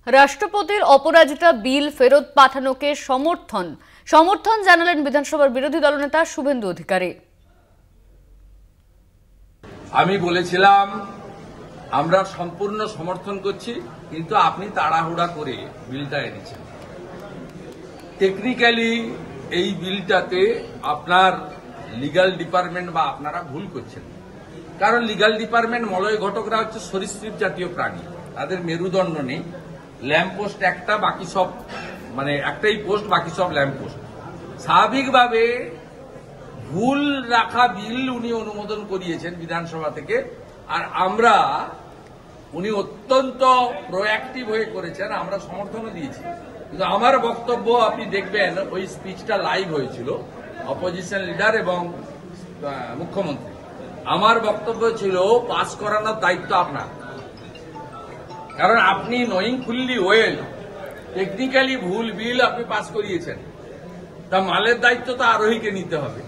রাষ্ট্রপতির অপরাজিতা বিল ফেরত পাঠানোকে সমর্থন জানালেন বিধানসভার বিরোধী দলনেতা শুভেন্দু অধিকারী। আমি বলেছিলাম আমরা সম্পূর্ণ সমর্থন করছি, কিন্তু আপনি তাড়াহুড়া করে বিলটা এনেছেন। টেকনিক্যালি এই বিলটাতে আপনার লিগ্যাল ডিপার্টমেন্ট বা আপনারা ভুল করছেন, কারণ লিগ্যাল ডিপার্টমেন্ট মলয় ঘটকরা হচ্ছে সরীসৃপ জাতীয় প্রাণী, তাদের মেরুদণ্ড নেই। ল্যাম্প পোস্ট একটা, বাকি সব একটাই পোস্ট, বাকি সব ল্যাম্প পোস্ট। স্বাভাবিকভাবে ভুল রাখা বিল উনি অনুমোদন করিয়েছেন বিধানসভা থেকে, আর আমরা উনি অত্যন্ত প্রোঅ্যাক্টিভ হয়ে করেছেন, আমরা সমর্থনও দিয়েছি। কিন্তু আমার বক্তব্য আপনি দেখবেন, ওই স্পিচটা লাইভ হয়েছিল অপোজিশন লিডার এবং মুখ্যমন্ত্রী। আমার বক্তব্য ছিল পাস করানোর দায়িত্ব আপনার, কারণ আপনি নোয়িং ফুললি ওয়েল টেকনিক্যালি ভুল বিল আপনি পাস করিয়েছেন, তা মালের দায়িত্ব তো আরোহীকে নিতে হবে।